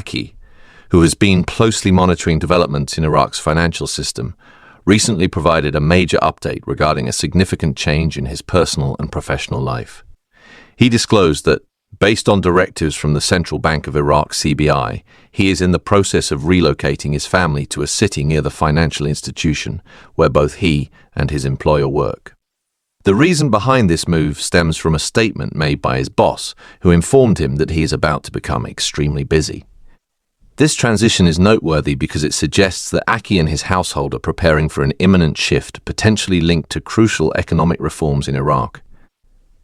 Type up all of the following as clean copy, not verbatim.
Aki, who has been closely monitoring developments in Iraq's financial system, recently provided a major update regarding a significant change in his personal and professional life. He disclosed that, based on directives from the Central Bank of Iraq (CBI), he is in the process of relocating his family to a city near the financial institution where both he and his employer work. The reason behind this move stems from a statement made by his boss, who informed him that he is about to become extremely busy. This transition is noteworthy because it suggests that Aki and his household are preparing for an imminent shift potentially linked to crucial economic reforms in Iraq.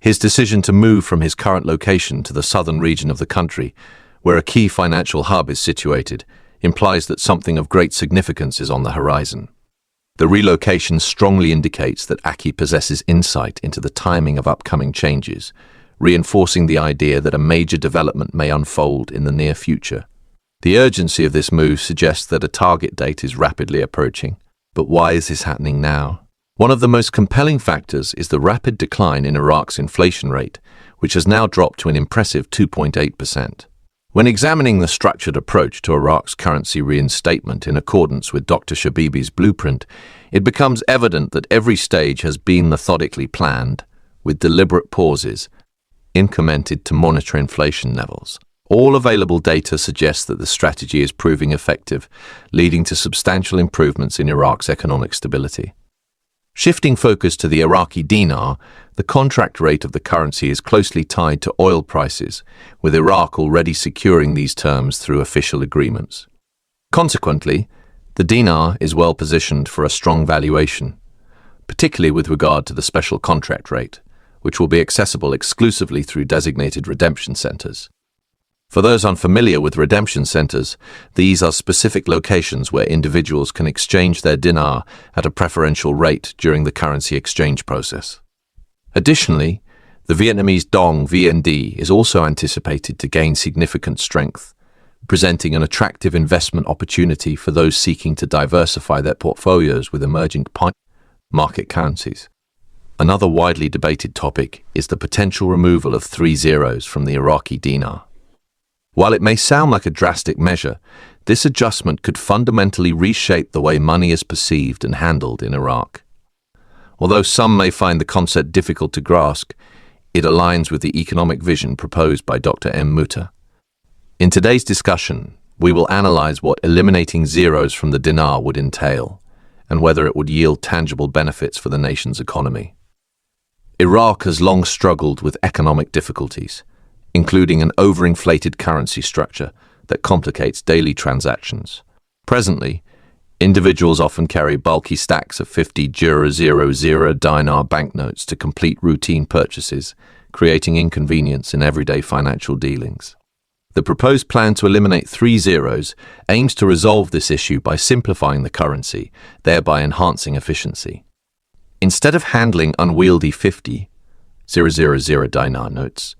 His decision to move from his current location to the southern region of the country, where a key financial hub is situated, implies that something of great significance is on the horizon. The relocation strongly indicates that Aki possesses insight into the timing of upcoming changes, reinforcing the idea that a major development may unfold in the near future. The urgency of this move suggests that a target date is rapidly approaching. But why is this happening now? One of the most compelling factors is the rapid decline in Iraq's inflation rate, which has now dropped to an impressive 2.8%. When examining the structured approach to Iraq's currency reinstatement in accordance with Dr. Shabibi's blueprint, it becomes evident that every stage has been methodically planned, with deliberate pauses, incremented to monitor inflation levels. All available data suggests that the strategy is proving effective, leading to substantial improvements in Iraq's economic stability. Shifting focus to the Iraqi Dinar, the contract rate of the currency is closely tied to oil prices, with Iraq already securing these terms through official agreements. Consequently, the dinar is well positioned for a strong valuation, particularly with regard to the special contract rate, which will be accessible exclusively through designated redemption centers. For those unfamiliar with redemption centers, these are specific locations where individuals can exchange their dinar at a preferential rate during the currency exchange process. Additionally, the Vietnamese dong VND is also anticipated to gain significant strength, presenting an attractive investment opportunity for those seeking to diversify their portfolios with emerging market currencies. Another widely debated topic is the potential removal of 3 zeros from the Iraqi dinar. While it may sound like a drastic measure, this adjustment could fundamentally reshape the way money is perceived and handled in Iraq. Although some may find the concept difficult to grasp, it aligns with the economic vision proposed by Dr. M. Muta. In today's discussion, we will analyze what eliminating zeros from the dinar would entail, and whether it would yield tangible benefits for the nation's economy. Iraq has long struggled with economic difficulties, including an overinflated currency structure that complicates daily transactions. Presently, individuals often carry bulky stacks of 50,000 dinar banknotes to complete routine purchases, creating inconvenience in everyday financial dealings. The proposed plan to eliminate 3 zeros aims to resolve this issue by simplifying the currency, thereby enhancing efficiency. Instead of handling unwieldy 50,000 dinar notes,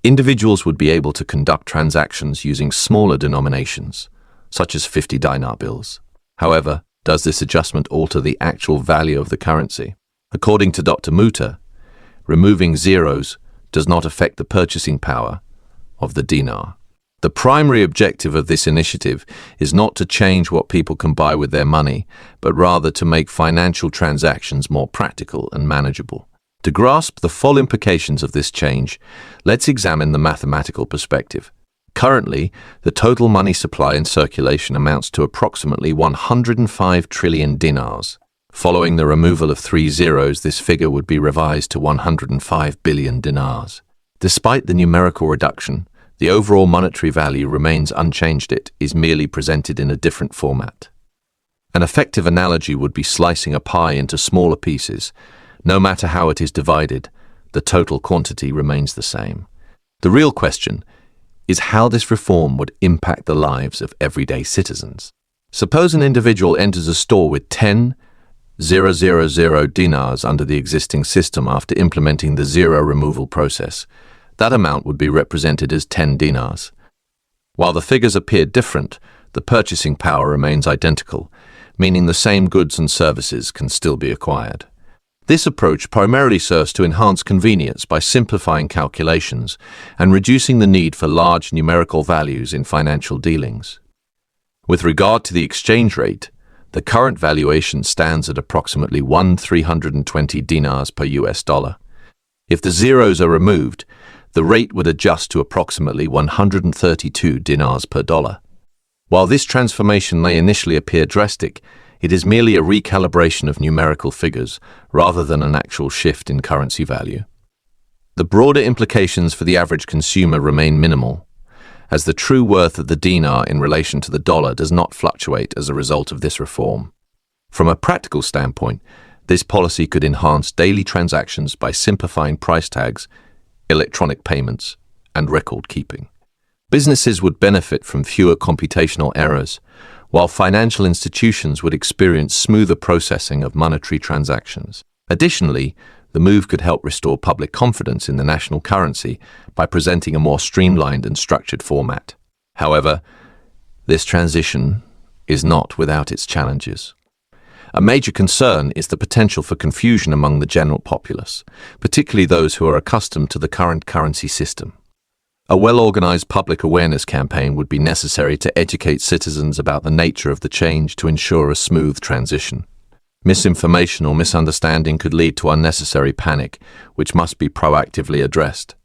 individuals would be able to conduct transactions using smaller denominations, such as 50 dinar bills. However, does this adjustment alter the actual value of the currency? According to Dr. Muta, removing zeros does not affect the purchasing power of the dinar. The primary objective of this initiative is not to change what people can buy with their money, but rather to make financial transactions more practical and manageable. To grasp the full implications of this change, let's examine the mathematical perspective. Currently, the total money supply in circulation amounts to approximately 105 trillion dinars. Following the removal of 3 zeros, this figure would be revised to 105 billion dinars. Despite the numerical reduction, the overall monetary value remains unchanged. It is merely presented in a different format. An effective analogy would be slicing a pie into smaller pieces. No matter how it is divided, the total quantity remains the same. The real question is how this reform would impact the lives of everyday citizens. Suppose an individual enters a store with 10,000 dinars under the existing system after implementing the zero removal process. That amount would be represented as 10 dinars. While the figures appear different, the purchasing power remains identical, meaning the same goods and services can still be acquired. This approach primarily serves to enhance convenience by simplifying calculations and reducing the need for large numerical values in financial dealings. With regard to the exchange rate, the current valuation stands at approximately 1,320 dinars per US dollar. If the zeros are removed, the rate would adjust to approximately 132 dinars per dollar. While this transformation may initially appear drastic, it is merely a recalibration of numerical figures rather than an actual shift in currency value. The broader implications for the average consumer remain minimal, as the true worth of the dinar in relation to the dollar does not fluctuate as a result of this reform. From a practical standpoint, this policy could enhance daily transactions by simplifying price tags, electronic payments, and record keeping. Businesses would benefit from fewer computational errors, while financial institutions would experience smoother processing of monetary transactions. Additionally, the move could help restore public confidence in the national currency by presenting a more streamlined and structured format. However, this transition is not without its challenges. A major concern is the potential for confusion among the general populace, particularly those who are accustomed to the current currency system. A well-organized public awareness campaign would be necessary to educate citizens about the nature of the change to ensure a smooth transition. Misinformation or misunderstanding could lead to unnecessary panic, which must be proactively addressed.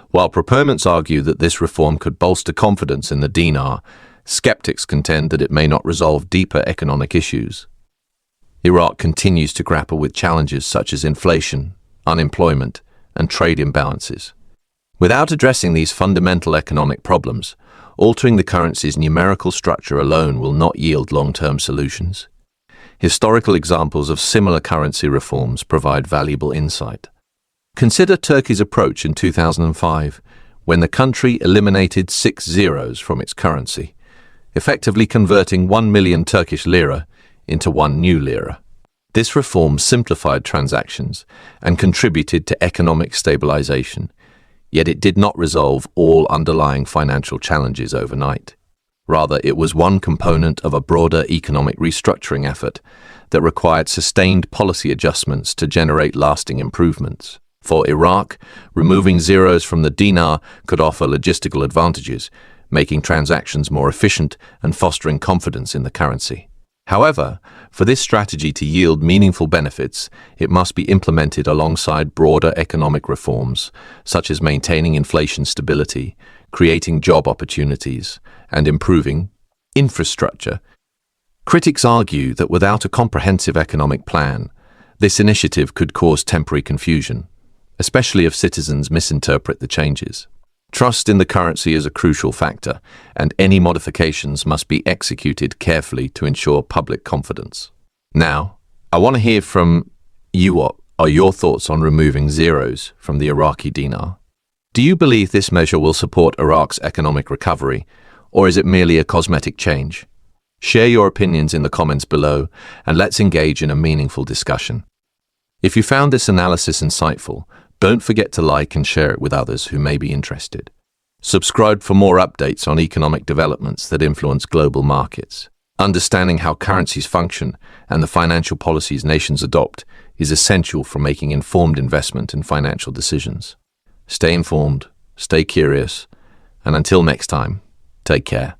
While proponents argue that this reform could bolster confidence in the dinar, skeptics contend that it may not resolve deeper economic issues. Iraq continues to grapple with challenges such as inflation, unemployment, and trade imbalances. Without addressing these fundamental economic problems, altering the currency's numerical structure alone will not yield long-term solutions. Historical examples of similar currency reforms provide valuable insight. Consider Turkey's approach in 2005, when the country eliminated 6 zeros from its currency, effectively converting 1 million Turkish lira into 1 new lira. This reform simplified transactions and contributed to economic stabilization, yet it did not resolve all underlying financial challenges overnight. Rather, it was one component of a broader economic restructuring effort that required sustained policy adjustments to generate lasting improvements. For Iraq, removing zeros from the dinar could offer logistical advantages, making transactions more efficient and fostering confidence in the currency. However, for this strategy to yield meaningful benefits, it must be implemented alongside broader economic reforms, such as maintaining inflation stability, creating job opportunities, and improving infrastructure. Critics argue that without a comprehensive economic plan, this initiative could cause temporary confusion, especially if citizens misinterpret the changes. Trust in the currency is a crucial factor, and any modifications must be executed carefully to ensure public confidence. Now, I want to hear from you. What are your thoughts on removing zeros from the Iraqi dinar? Do you believe this measure will support Iraq's economic recovery, or is it merely a cosmetic change? Share your opinions in the comments below, and let's engage in a meaningful discussion. If you found this analysis insightful, don't forget to like and share it with others who may be interested. Subscribe for more updates on economic developments that influence global markets. Understanding how currencies function and the financial policies nations adopt is essential for making informed investment and financial decisions. Stay informed, stay curious, and until next time, take care.